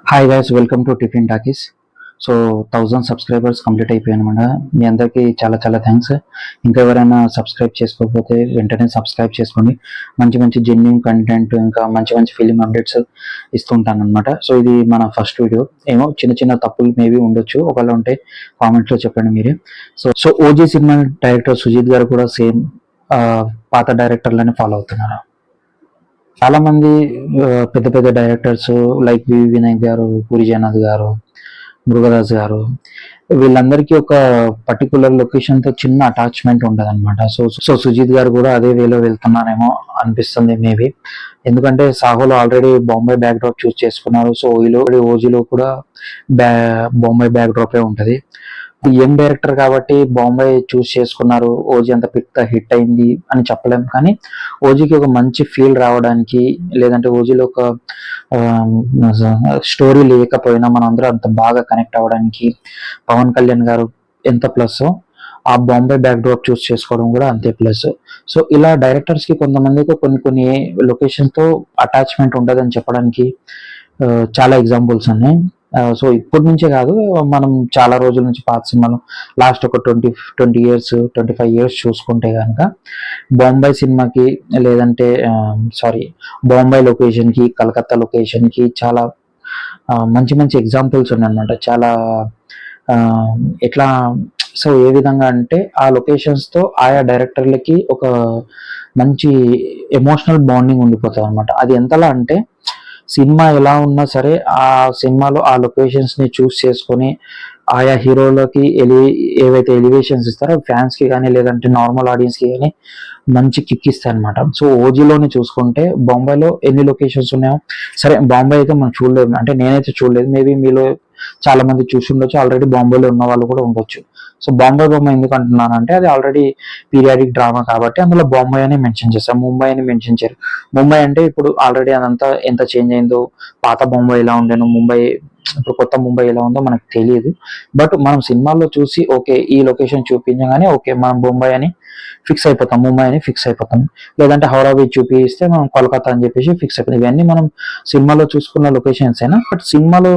Hi guys, welcome to Tiffin Talkies. So 1000 subscribers complete అయిపోయాయనమాట. మీ అందరికీ చాలా చాలా థ్యాంక్స్. ఇంకా ఎవరైనా సబ్స్క్రైబ్ చేసుకోకపోతే వెంటనే సబ్స్క్రైబ్ చేసుకోండి. మంచి మంచి జెన్యూన్ కంటెంట్, ఇంకా మంచి మంచి ఫిలిం అప్డేట్స్ ఇస్తుంటాను అనమాట. సో ఇది మన ఫస్ట్ వీడియో. ఏమో చిన్న చిన్న తప్పులు మేబీ ఉండొచ్చు, ఒకవేళ ఉంటే కామెంట్లో చెప్పండి మీరే. So OG cinema director Sujeeth గారు కూడా సేమ్ పాత డైరెక్టర్లని ఫాలో అవుతున్నారు. చాలా మంది పెద్ద పెద్ద డైరెక్టర్స్ లైక్ వి వినాయక్ గారు, పూరి జగన్నాథ్ గారు, మురుగదాస్ గారు, వీళ్ళందరికీ ఒక పర్టికులర్ లొకేషన్ తో చిన్న అటాచ్మెంట్ ఉండదు అనమాట. సో సుజిత్ గారు కూడా అదే వేలో వెళ్తున్నారేమో అనిపిస్తుంది మేబీ. ఎందుకంటే సాహోలో ఆల్రెడీ బాంబే బ్యాక్ డ్రాప్ చూస్ చేసుకున్నారు. సో ఓజీలో కూడా బాంబే బ్యాక్ డ్రాపే ఉంటది. యంగ్ డైరెక్టర్ కాబట్టి బాంబే చూస్ చేసుకున్నారు. ఓజీ అంత పెద్ద హిట్ అయింది అని చెప్పలేం, కానీ ఓజీకి ఒక మంచి ఫీల్ రావడానికి, లేదంటే ఓజీలో ఒక స్టోరీ లేకపోయినా మనం అందరూ అంత బాగా కనెక్ట్ అవ్వడానికి పవన్ కళ్యాణ్ గారు ఎంత ప్లస్, ఆ బాంబే బ్యాక్ డ్రాప్ చూస్ చేసుకోవడం కూడా అంతే ప్లస్. సో ఇలా డైరెక్టర్స్ కి కొంతమందికి కొన్ని కొన్ని లొకేషన్స్ తో అటాచ్మెంట్ ఉండదని చెప్పడానికి చాలా ఎగ్జాంపుల్స్ ఉన్నాయి. సో ఇప్పటి నుంచే కాదు, మనం చాలా రోజుల నుంచి పాత సినిమాలు లాస్ట్ ఒక 20 ఇయర్స్ 25 ఇయర్స్ చూసుకుంటే కనుక బాంబే సినిమాకి, లేదంటే బాంబే లొకేషన్కి, కలకత్తా లొకేషన్కి చాలా మంచి మంచి ఎగ్జాంపుల్స్ ఉన్నాయన్నమాట. చాలా ఎట్లా, సో ఏ విధంగా అంటే ఆ లొకేషన్స్తో ఆయా డైరెక్టర్లకి ఒక మంచి ఎమోషనల్ బాండింగ్ ఉండిపోతుంది అనమాట. అది ఎంతలా అంటే సినిమా ఎలా ఉన్నా సరే ఆ సినిమాలో ఆ లొకేషన్స్ ని చూస్ చేసుకొని ఆయా హీరోలకి ఏవైతే ఎలివేషన్స్ ఇస్తారో ఫ్యాన్స్ కి కానీ, లేదంటే నార్మల్ ఆడియన్స్ కి కానీ మంచి కిక్ ఇస్తాయి అనమాట. సో ఓజీలోని చూసుకుంటే బాంబేలో ఎన్ని లొకేషన్స్ ఉన్నాయో, సరే బాంబే అయితే మనం చూడలేదు, అంటే నేనైతే చూడలేదు, మేబీ మీలో చాలా మంది చూసి ఉండొచ్చు, ఆల్రెడీ బాంబేలో ఉన్న వాళ్ళు కూడా ఉండొచ్చు. సో బాంబే బొమ్మ ఎందుకు అంటున్నానంటే అది ఆల్రెడీ పీరియాడిక్ డ్రామా కాబట్టి అందులో బాంబే అని మెన్షన్ చేస్తాం, ముంబై అని మెన్షన్ చేయరు. ముంబై అంటే ఇప్పుడు ఆల్రెడీ అదంతా ఎంత చేంజ్ అయిందో, పాత ముంబై ఎలా ఉండేనో, ముంబై ఇప్పుడు కొత్త ముంబై ఎలా ఉందో మనకు తెలియదు. బట్ మనం సినిమాల్లో చూసి ఓకే ఈ లొకేషన్ చూపించగానే ఓకే మనం ముంబై అని ఫిక్స్ అయిపోతాం, ముంబై అని ఫిక్స్ అయిపోతాం. లేదంటే హౌరా బీచ్ చూపిస్తే మనం కోల్కతా అని చెప్పేసి ఫిక్స్ అయిపోతాం. ఇవన్నీ మనం సినిమాలో చూసుకున్న లొకేషన్స్ అయినా, బట్ సినిమాలో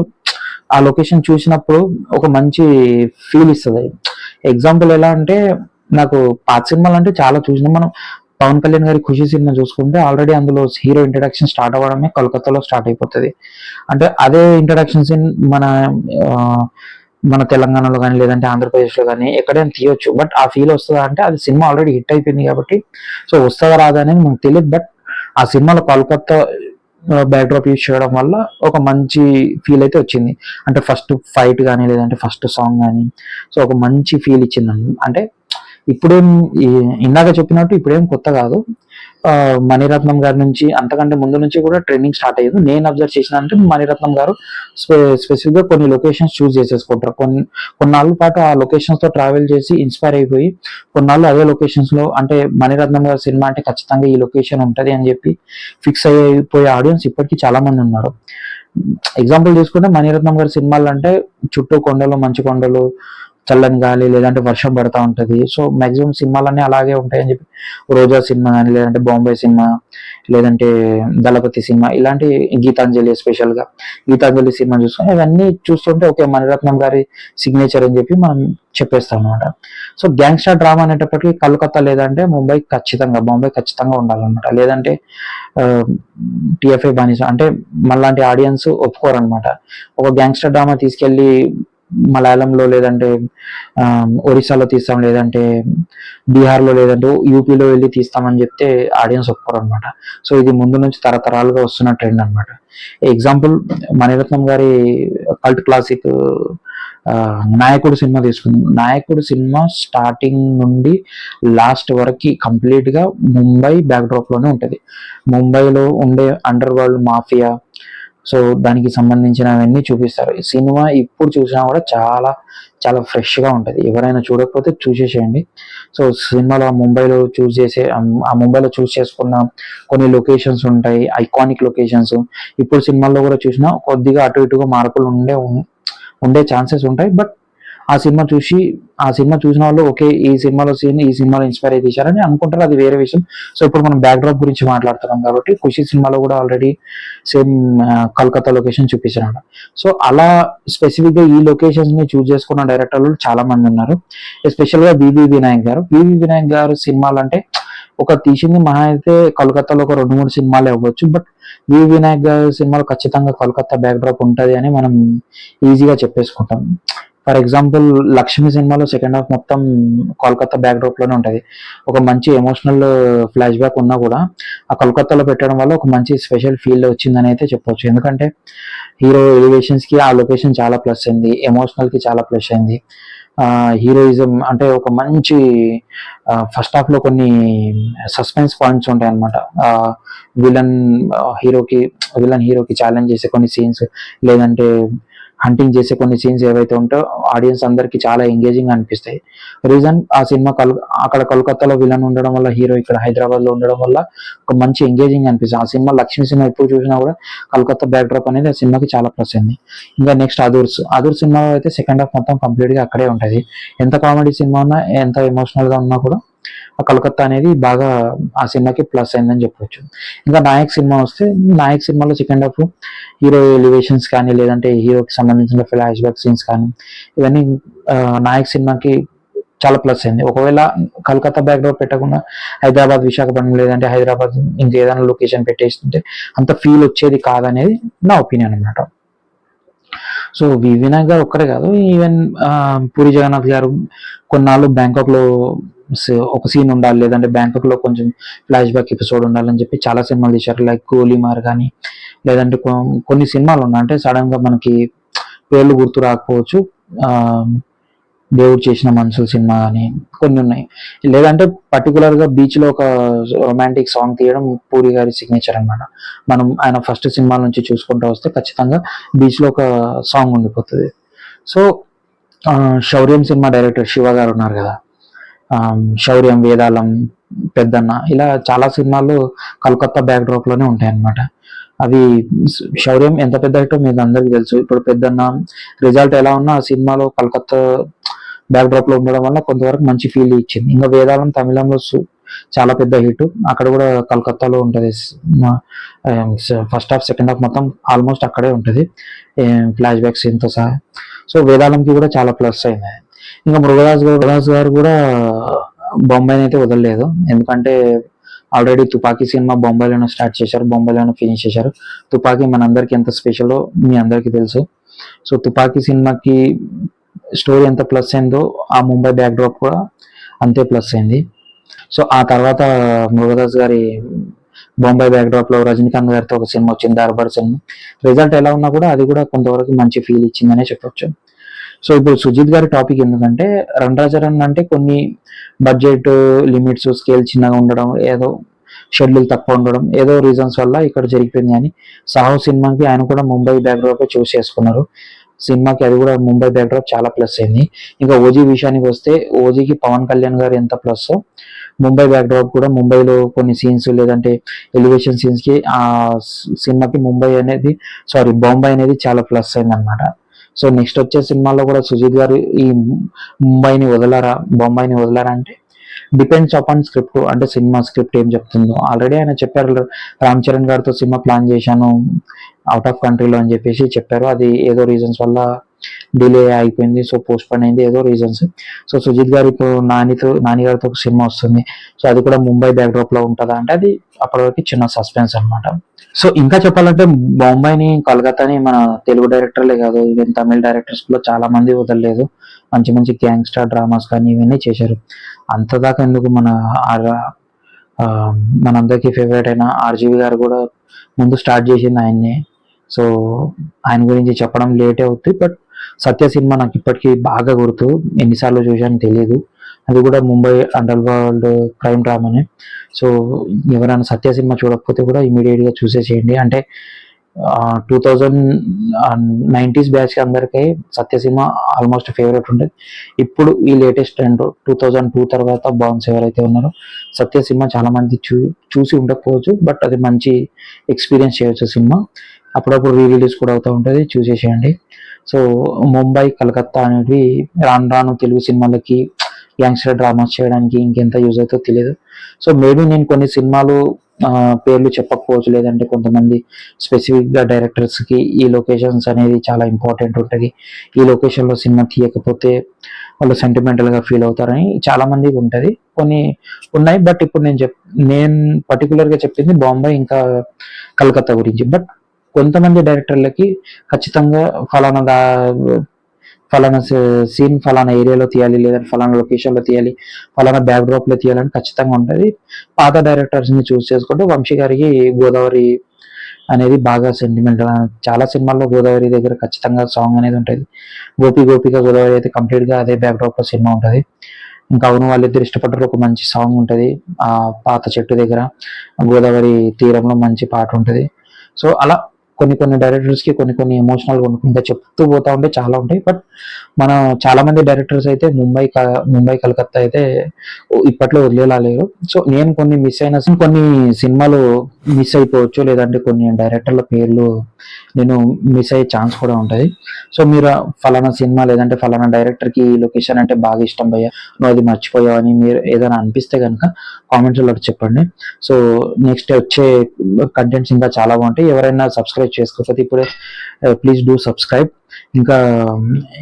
ఆ లొకేషన్ చూసినప్పుడు ఒక మంచి ఫీల్ ఇస్తుంది. ఎగ్జాంపుల్ ఎలా అంటే, నాకు పాత సినిమాలు అంటే చాలా చూసిన, మనం పవన్ కళ్యాణ్ గారి ఖుషి సినిమా చూసుకుంటే ఆల్రెడీ అందులో హీరో ఇంట్రడక్షన్ స్టార్ట్ అవ్వడమే కోల్కతాలో స్టార్ట్ అయిపోతుంది. అంటే అదే ఇంట్రడక్షన్ సీన్ మన తెలంగాణలో కానీ, లేదంటే ఆంధ్రప్రదేశ్లో కానీ ఎక్కడైనా తీయొచ్చు, బట్ ఆ ఫీల్ వస్తుందా అంటే అది సినిమా ఆల్రెడీ హిట్ అయిపోయింది కాబట్టి. సో వస్తుందా రాదా అనేది మనకు తెలియదు, బట్ ఆ సినిమాలో కోల్కతా బ్యాక్ డ్రాప్ యూజ్ చేయడం వల్ల ఒక మంచి ఫీల్ అయితే వచ్చింది. అంటే ఫస్ట్ ఫైట్ కానీ, లేదంటే ఫస్ట్ సాంగ్ కానీ, సో ఒక మంచి ఫీల్ ఇచ్చింది. అంటే ఇప్పుడేం ఇందాక చెప్పినట్టు ఇప్పుడేం కొత్త కాదు. మణిరత్నం గారి నుంచి అంతకంటే ముందు నుంచి కూడా ట్రెండింగ్ స్టార్ట్ అయ్యేది. నేను అబ్జర్వ్ చేసిన అంటే మణిరత్నం గారు స్పెసిఫిక్ గా కొన్ని లొకేషన్స్ చూస్ చేసేసుకుంటారు. కొన్నాళ్ళ పాటు ఆ లొకేషన్స్ తో ట్రావెల్ చేసి ఇన్స్పైర్ అయిపోయి కొన్నాళ్ళు అదే లొకేషన్స్ లో, అంటే మణిరత్నం గారి సినిమా అంటే ఖచ్చితంగా ఈ లొకేషన్ ఉంటది అని చెప్పి ఫిక్స్ అయిపోయే ఆడియన్స్ ఇప్పటికీ చాలా మంది ఉన్నారు. ఎగ్జాంపుల్ తీసుకుంటే మణిరత్నం గారి సినిమాలు అంటే చుట్టూ కొండలు, మంచు కొండలు, చల్లని గాలి, లేదంటే వర్షం పడతా ఉంటది. సో మాక్సిమం సినిమాలన్నీ అలాగే ఉంటాయని చెప్పి రోజా సినిమా కానీ, లేదంటే బాంబే సినిమా, లేదంటే దళపతి సినిమా, ఇలాంటి గీతాంజలి, ఎస్పెషల్ గా గీతాంజలి సినిమా చూసుకొని ఇవన్నీ చూస్తుంటే ఓకే మణిరత్నం గారి సిగ్నేచర్ అని చెప్పి మనం చెప్పేస్తాం అనమాట. సో గ్యాంగ్స్టర్ డ్రామా అనేటప్పటికీ కలకత్తా లేదంటే ముంబై ఖచ్చితంగా, బాంబే ఖచ్చితంగా ఉండాలన్నమాట. లేదంటే టిఎఫ్ఐ బానిస అంటే మనలాంటి ఆడియన్స్ ఒప్పుకోరనమాట. ఒక గ్యాంగ్స్టర్ డ్రామా తీసుకెళ్లి మలయాళంలో, లేదంటే ఒరిస్సాలో తీస్తాం, లేదంటే బీహార్లో, లేదంటే యూపీలో వెళ్ళి తీస్తామని చెప్తే ఆడియన్స్ ఒప్పుకోరు అనమాట. సో ఇది ముందు నుంచి తరతరాలుగా వస్తున్న ట్రెండ్ అనమాట. ఎగ్జాంపుల్ మణిరత్నం గారి కల్ట్ క్లాసిక్ నాయకుడు సినిమా తీసుకుందాం. నాయకుడు సినిమా స్టార్టింగ్ నుండి లాస్ట్ వరకు కంప్లీట్ గా ముంబై బ్యాక్ డ్రాప్ లోనే ఉంటది. ముంబైలో ఉండే అండర్ వరల్డ్ మాఫియా, సో దానికి సంబంధించినవన్నీ చూపిస్తారు. ఈ సినిమా ఇప్పుడు చూసినా కూడా చాలా చాలా ఫ్రెష్ గా ఉంటది. ఎవరైనా చూడకపోతే చూసేసేయండి. సో సినిమాలో ముంబైలో చూస్ చేసుకున్న కొన్ని లొకేషన్స్ ఉంటాయి, ఐకానిక్ లొకేషన్స్. ఇప్పుడు సినిమాల్లో కూడా చూసినా కొద్దిగా అటు ఇటుగా మార్పులు ఉండే ఛాన్సెస్ ఉంటాయి, బట్ ఆ సినిమా చూసిన వాళ్ళు ఓకే ఈ సినిమాలో సీన్ ఈ సినిమాలో ఇన్స్పైర్ అయి తీశారని అనుకుంటారు, అది వేరే విషయం. సో ఇప్పుడు మనం బ్యాక్ డ్రాప్ గురించి మాట్లాడుతున్నాం కాబట్టి ఖుషి సినిమాలో కూడా ఆల్రెడీ సేమ్ కలకత్తా లొకేషన్ చూపించారు. సో అలా స్పెసిఫిక్ గా ఈ లొకేషన్స్ ని చూస్ చేసుకున్న డైరెక్టర్లు చాలా మంది ఉన్నారు. ఎస్పెషల్ గా వివి వినాయక్ గారు సినిమాలు అంటే ఒక తీసింది మహా అయితే కోల్కతాలో ఒక 2-3 సినిమాలే అవ్వచ్చు, బట్ వినాయక్ గారి సినిమాలు ఖచ్చితంగా కోల్కతా బ్యాక్ డ్రాప్ ఉంటది అని మనం ఈజీగా చెప్పేసుకుంటాం. ఫర్ ఎగ్జాంపుల్ లక్ష్మి సినిమాలో సెకండ్ హాఫ్ మొత్తం కోల్కతా బ్యాక్ డ్రాప్ లోనే ఉంటది. ఒక మంచి ఎమోషనల్ ఫ్లాష్ బ్యాక్ ఉన్నా కూడా ఆ కోల్కతాలో పెట్టడం వల్ల ఒక మంచి స్పెషల్ ఫీల్ వచ్చిందని అయితే చెప్పొచ్చు. ఎందుకంటే హీరో ఎలివేషన్స్ కి ఆ లొకేషన్ చాలా ప్లస్ అయింది, ఎమోషనల్ కి చాలా ప్లస్ అయింది. హీరోయిజం అంటే ఒక మంచి ఫస్ట్ హాఫ్ లో కొన్ని సస్పెన్స్ పాయింట్స్ ఉంటాయి అనమాట. విలన్ హీరోకి ఛాలెంజ్ చేసే కొన్ని సీన్స్, లేదంటే హంటింగ్ చేసే కొన్ని సీన్స్ ఏవైతే ఉంటాయో ఆడియన్స్ అందరికి చాలా ఎంగేజింగ్ అనిపిస్తాయి. రీజన్ ఆ సినిమా అక్కడ కోల్కతాలో విలన్ ఉండడం వల్ల, హీరో ఇక్కడ హైదరాబాద్ లో ఉండడం వల్ల ఒక మంచి ఎంగేజింగ్ అనిపిస్తుంది. ఆ సినిమా లక్ష్మి సినిమా ఎప్పుడు చూసినా కూడా కోల్కతా బ్యాక్ డ్రాప్ అనేది ఆ సినిమాకి చాలా ప్లస్ అయింది. ఇంకా నెక్స్ట్ అదూర్ సినిమా అయితే సెకండ్ హాఫ్ మొత్తం కంప్లీట్ గా అక్కడే ఉంటది. ఎంత కామెడీ సినిమా ఉన్నా, ఎంత ఎమోషనల్ గా ఉన్నా కూడా ఆ కలకత్తా అనేది బాగా ఆ సినిమాకి ప్లస్ అయిందని చెప్పొచ్చు. ఇంకా నాయక్ సినిమా వస్తే, నాయక్ సినిమాలో సెకండ్ హాఫ్ హీరో ఎలివేషన్స్ కానీ, లేదంటే హీరోకి సంబంధించిన ఫ్లాష్ బ్యాక్ సీన్స్ కానీ, ఇవన్నీ నాయక్ సినిమాకి చాలా ప్లస్ అయింది. ఒకవేళ కలకత్తా బ్యాక్ డ్రాప్ పెట్టకుండా హైదరాబాద్, విశాఖపట్నం లేదంటే హైదరాబాద్ ఇంకేదైనా లొకేషన్ పెట్టేస్తుంటే అంత ఫీల్ వచ్చేది కాదనేది నా ఒపీనియన్ అన్నమాట. సో వినాయక్ గారు ఒక్కరే కాదు, ఈవెన్ పూరి జగన్నాథ్ గారు కొన్నాళ్ళు బ్యాంకాక్ లో ఒక సీన్ ఉండాలి, లేదంటే బ్యాంకాక్ లో కొంచెం ఫ్లాష్ బ్యాక్ ఎపిసోడ్ ఉండాలని చెప్పి చాలా సినిమాలు తీశారు. లైక్ గోలీమార్ కానీ, లేదంటే కొన్ని సినిమాలు ఉన్నాయి. అంటే సడన్ గా మనకి పేర్లు గుర్తు రాకపోవచ్చు, దేవుడు చేసిన మనుషులు సినిమా అని కొన్ని ఉన్నాయి. లేదంటే పర్టికులర్ గా బీచ్ లో ఒక రొమాంటిక్ సాంగ్ తీయడం పూరి గారి సిగ్నేచర్ అనమాట. మనం ఆయన ఫస్ట్ సినిమా నుంచి చూసుకుంటూ వస్తే ఖచ్చితంగా బీచ్ లో ఒక సాంగ్ ఉండిపోతుంది. సో శౌర్యం సినిమా డైరెక్టర్ శివ గారు ఉన్నారు కదా, శౌర్యం, వేదాళం, పెద్దన్న, ఇలా చాలా సినిమాలు కలకత్తా బ్యాక్ డ్రాప్ లోనే ఉంటాయి అన్నమాట. అవి శౌర్యం ఎంత పెద్ద హిట్టో మీకు అందరికి తెలుసు. ఇప్పుడు పెద్దన్న రిజల్ట్ ఎలా ఉన్నా ఆ సినిమాలో కలకత్తా బ్యాక్ డ్రాప్ లో ఉండడం వల్ల కొంతవరకు మంచి ఫీల్ ఇచ్చింది. ఇంకా వేదాళం తమిళంలో చాలా పెద్ద హిట్, అక్కడ కూడా కలకత్తాలో ఉంటది. ఫస్ట్ హాఫ్ సెకండ్ హాఫ్ మొత్తం ఆల్మోస్ట్ అక్కడే ఉంటది, ఫ్లాష్ బ్యాక్ సీన్ తో సహా. సో వేదాళంకి కూడా చాలా ప్లస్ అయింది. ఇంకా మృగదాస్ గారు కూడా బొంబాయిని అయితే వదలలేదు. ఎందుకంటే ఆల్రెడీ తుపాకీ సినిమా బొంబాయిలోనే స్టార్ట్ చేశారు, బొంబాయిలోనే ఫినిష్ చేశారు. తుపాకీ మనందరికి ఎంత స్పెషలో మీ అందరికీ తెలుసు. సో తుపాకీ సినిమాకి స్టోరీ ఎంత ప్లస్ అయిందో ఆ ముంబై బ్యాక్ డ్రాప్ కూడా అంతే ప్లస్ అయింది. సో ఆ తర్వాత మృగదాస్ గారి బొంబాయి బ్యాక్ డ్రాప్ లో రజనీకాంత్ గారితో ఒక సినిమా వచ్చింది, దర్బార్ సినిమా. రిజల్ట్ ఎలా ఉన్నా కూడా అది కూడా కొంతవరకు మంచి ఫీల్ ఇచ్చిందనే చెప్పొచ్చు. సో ఇప్పుడు సుజిత్ గారి టాపిక్ ఎందుకంటే, రన్ అంటే కొన్ని బడ్జెట్ లిమిట్స్, స్కేల్ చిన్నగా ఉండడం, ఏదో షెడ్యూల్ తక్కువ ఉండడం, ఏదో రీజన్స్ వల్ల ఇక్కడ జరిగిపోయింది. అని సాహో సినిమాకి ఆయన కూడా ముంబై బ్యాక్ డ్రాప్ చూస్ చేసుకున్నారు. సినిమాకి అది కూడా ముంబై బ్యాక్ డ్రాప్ చాలా ప్లస్ అయింది. ఇంకా ఓజీ విషయానికి వస్తే, ఓజీకి పవన్ కళ్యాణ్ గారు ఎంత ప్లస్, ముంబై బ్యాక్ డ్రాప్ కూడా ముంబైలో కొన్ని సీన్స్, లేదంటే ఎలివేషన్ సీన్స్ కి ఆ సినిమాకి బొంబాయి అనేది చాలా ప్లస్ అయింది అనమాట. సో నెక్స్ట్ వచ్చే సినిమాలో కూడా సుజిత్ గారు ఈ బొంబాయిని వదలరా అంటే డిపెండ్స్ అపాన్ స్క్రిప్ట్, అంటే సినిమా స్క్రిప్ట్ ఏం చెప్తుందో. ఆల్రెడీ ఆయన చెప్పారు, రామ్ చరణ్ గారితో సినిమా ప్లాన్ చేశాను అవుట్ ఆఫ్ కంట్రీలో అని చెప్పేసి చెప్పారు. అది ఏదో రీజన్స్ వల్ల డిలే అయిపోయింది, సో పోస్ట్ పోన్ అయింది, ఏదో రీజన్స్. సో సుజిత్ గారు ఇప్పుడు నాని గారితో ఒక సినిమా వస్తుంది. సో అది కూడా ముంబై బ్యాక్ డ్రాప్ లో ఉంటుందా అంటే అది అప్పటివరకు చిన్న సస్పెన్స్ అనమాట. సో ఇంకా చెప్పాలంటే బొంబాయిని, కలకత్తాని మన తెలుగు డైరెక్టర్లే కాదు, ఈవెన్ తమిళ డైరెక్టర్స్ లో చాలా మంది వదలలేదు. మంచి మంచి గ్యాంగ్స్టర్ డ్రామాస్ కానీ ఇవన్నీ చేశారు. అంతదాకా ఎందుకు, మనందరికీ ఫేవరెట్ అయిన ఆర్జీవి గారు కూడా ముందు స్టార్ట్ చేసింది ఆయన్ని. సో ఆయన గురించి చెప్పడం లేటే అవుతుంది, బట్ సత్య సినిమా నాకు ఇప్పటికీ బాగా గుర్తు, ఎన్నిసార్లు చూసాను తెలియదు. అది కూడా ముంబై అండర్ వరల్డ్ క్రైమ్ డ్రామానే. సో ఎవరైనా సత్య సినిమా చూడకపోతే కూడా ఇమీడియట్ గా చూసేసేయండి. అంటే 2090s బ్యాచ్ అందరికీ సత్య సినిమా ఆల్మోస్ట్ ఫేవరెట్ ఉంటుంది. ఇప్పుడు ఈ లేటెస్ట్ ట్రెండ్ 2002 తర్వాత బాన్స్ ఎవరైతే ఉన్నారో సత్య సినిమా చాలా మంది చూసి ఉండకపోవచ్చు, బట్ అది మంచి ఎక్స్పీరియన్స్ చేయొచ్చు సినిమా. అప్పుడప్పుడు రీ రిలీజ్ కూడా అవుతూ ఉంటుంది, చూసేసేయండి. సో ముంబై, కలకత్తా అనేవి రాను రాను తెలుగు సినిమాలకి యంగ్స్టర్ డ్రామాస్ చేయడానికి ఇంకెంత యూజ్ అవుతుందో తెలియదు. సో మేబీ నేను కొన్ని సినిమాలు పేర్లు చెప్పకపోవచ్చు, లేదంటే కొంతమంది స్పెసిఫిక్గా డైరెక్టర్స్కి ఈ లొకేషన్స్ అనేది చాలా ఇంపార్టెంట్ ఉంటుంది, ఈ లొకేషన్లో సినిమా తీయకపోతే వాళ్ళు సెంటిమెంటల్గా ఫీల్ అవుతారని చాలా మందికి ఉంటుంది. కొన్ని ఉన్నాయి, బట్ ఇప్పుడు నేను పర్టికులర్గా చెప్పింది బాంబే ఇంకా కలకత్తా గురించి. బట్ కొంతమంది డైరెక్టర్లకి ఖచ్చితంగా ఫలానా సీన్ ఫలానా ఏరియాలో తీయాలి, లేదంటే ఫలానా లొకేషన్లో తీయాలి, ఫలానా బ్యాక్ డ్రాప్లో తీయాలని ఖచ్చితంగా ఉంటుంది. పాత డైరెక్టర్స్ని చూస్ చేసుకుంటే వంశీ గారికి గోదావరి అనేది బాగా సెంటిమెంటల్. చాలా సినిమాల్లో గోదావరి దగ్గర ఖచ్చితంగా సాంగ్ అనేది ఉంటుంది. గోపిక గోదావరి అయితే కంప్లీట్గా అదే బ్యాక్ డ్రాప్లో సినిమా ఉంటుంది. ఇంకా అవును వాళ్ళిద్దరు ఇష్టపడ్డారు ఒక మంచి సాంగ్ ఉంటుంది, ఆ పాత చెట్టు దగ్గర గోదావరి తీరంలో మంచి పాట ఉంటుంది. సో అలా కొన్ని డైరెక్టర్స్కి కొన్ని ఎమోషనల్గా ఉంటుంది. ఇంకా చెప్తూ పోతా ఉంటే చాలా ఉంటాయి. బట్ మనం చాలా మంది డైరెక్టర్స్ అయితే ముంబై కలకత్తా అయితే ఇప్పట్లో వదిలేలా లేరు. సో నేను కొన్ని సినిమాలు మిస్ అయిపోవచ్చు, లేదంటే కొన్ని డైరెక్టర్ల పేర్లు నేను మిస్ అయ్యే ఛాన్స్ కూడా ఉంటుంది. సో మీరు ఫలానా సినిమా లేదంటే ఫలానా డైరెక్టర్కి ఈ లొకేషన్ అంటే బాగా ఇష్టం భయ్యా, నువ్వు అది మర్చిపోయావు అని మీరు ఏదైనా అనిపిస్తే కనుక కామెంట్స్లో చెప్పండి. సో నెక్స్ట్ వచ్చే కంటెంట్స్ ఇంకా చాలా బాగుంటాయి. ఎవరైనా సబ్స్క్రైబ్ చేసుకోకపోతే ఇప్పుడే ప్లీజ్ డూ సబ్స్క్రైబ్. ఇంకా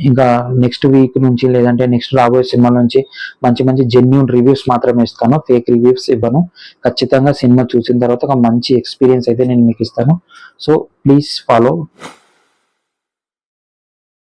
ఇంకా నెక్స్ట్ వీక్ నుంచి లేదంటే నెక్స్ట్ రాబోయే సినిమా నుంచి మంచి మంచి జెన్యూన్ రివ్యూస్ మాత్రమే ఇస్తాను, ఫేక్ రివ్యూస్ ఇవ్వను. ఖచ్చితంగా సినిమా చూసిన తర్వాత ఒక మంచి ఎక్స్పీరియన్స్ అయితే నేను మీకు ఇస్తాను. So please follow.